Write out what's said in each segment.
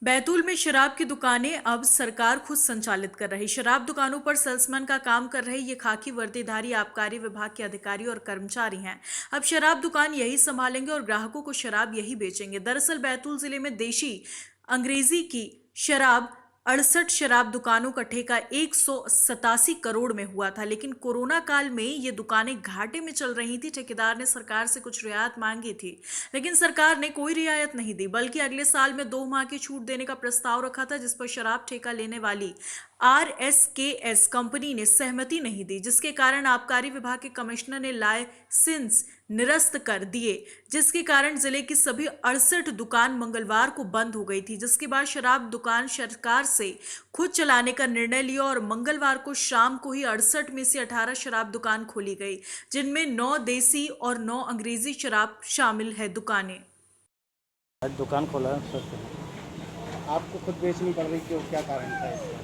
बैतूल में शराब की दुकानें अब सरकार खुद संचालित कर रही। शराब दुकानों पर सेल्समैन का काम कर रहे ये खाकी वर्दीधारी आबकारी विभाग के अधिकारी और कर्मचारी हैं। अब शराब दुकान यही संभालेंगे और ग्राहकों को शराब यही बेचेंगे। दरअसल बैतूल जिले में देशी अंग्रेजी की शराब 68 शराब दुकानों का ठेका 187 करोड़ में हुआ था, लेकिन कोरोना काल में ये दुकानें घाटे में चल रही थी। ठेकेदार ने सरकार से कुछ रियायत मांगी थी, लेकिन सरकार ने कोई रियायत नहीं दी, बल्कि अगले साल में 2 माह की छूट देने का प्रस्ताव रखा था, जिस पर शराब ठेका लेने वाली RSKS कंपनी ने सहमति नहीं दी, जिसके कारण आबकारी विभाग के कमिश्नर ने लाइसेंस निरस्त कर दिए, जिसके कारण जिले की सभी 68 दुकान मंगलवार को बंद हो गई थी। जिसके बाद शराब दुकान सरकार से खुद चलाने का निर्णय लिया और मंगलवार को शाम को ही 68 में से 18 शराब दुकान खोली गई, जिनमें 9 देसी और 9 अंग्रेजी शराब शामिल है दुकानें। आज दुकान खोला है सर। आपको खुद बेचनी पड़ रही, क्यों, क्या कारण था इसका?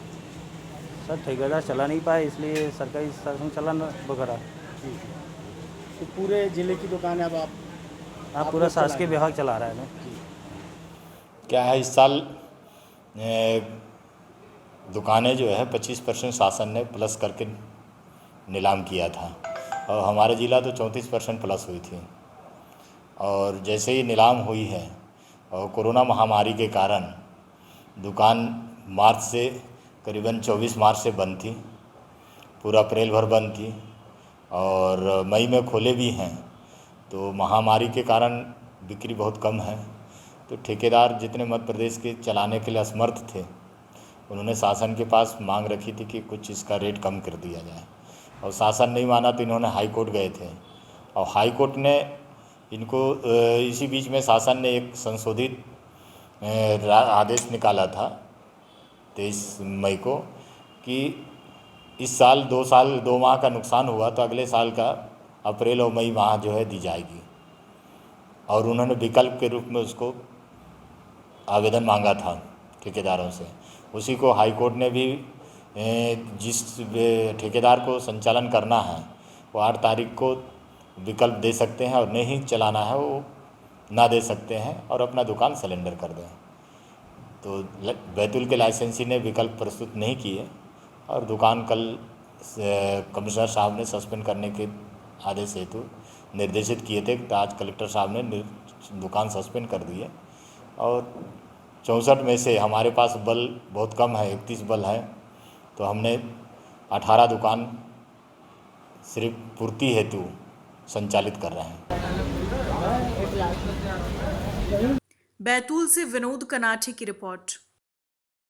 सर ठेकेदार चला नहीं पाए, इसलिए सरकारी शासन चलान वगैरह। जी। तो पूरे ज़िले की दुकान अब हाँ, पूरा शासकीय विभाग चला रहा है ना। क्या है, इस साल दुकानें जो है 25% शासन ने प्लस करके नीलाम किया था और हमारे ज़िला तो 34% प्लस हुई थी। और जैसे ही नीलाम हुई है और कोरोना महामारी के कारण दुकान मार्च से करीबन 24 मार्च से बंद थी, पूरा अप्रैल भर बंद थी और मई में खोले भी हैं। तो महामारी के कारण बिक्री बहुत कम है, तो ठेकेदार जितने मध्य प्रदेश के चलाने के लिए असमर्थ थे, उन्होंने शासन के पास मांग रखी थी कि कुछ इसका रेट कम कर दिया जाए और शासन नहीं माना, तो इन्होंने हाई कोर्ट गए थे और हाई कोर्ट ने इनको इसी बीच में शासन ने एक संशोधित आदेश निकाला था 23 मई को कि इस साल 2 माह का नुकसान हुआ तो अगले साल का अप्रैल और मई माह जो है दी जाएगी। और उन्होंने विकल्प के रूप में उसको आवेदन मांगा था ठेकेदारों से। उसी को हाई कोर्ट ने भी जिस ठेकेदार को संचालन करना है वो 8 तारीख को विकल्प दे सकते हैं और नहीं चलाना है वो ना दे सकते हैं और अपना दुकान सिलेंडर कर दें। तो बैतूल के लाइसेंसी ने विकल्प प्रस्तुत नहीं किए और दुकान कल कमिश्नर साहब ने सस्पेंड करने के आदेश हेतु निर्देशित किए थे, तो आज कलेक्टर साहब ने दुकान सस्पेंड कर दिए। और 64 में से हमारे पास बल बहुत कम है, 31 बल है, तो हमने 18 दुकान सिर्फ पूर्ति हेतु संचालित कर रहे हैं। बैतूल से विनोद कनाठी की रिपोर्ट।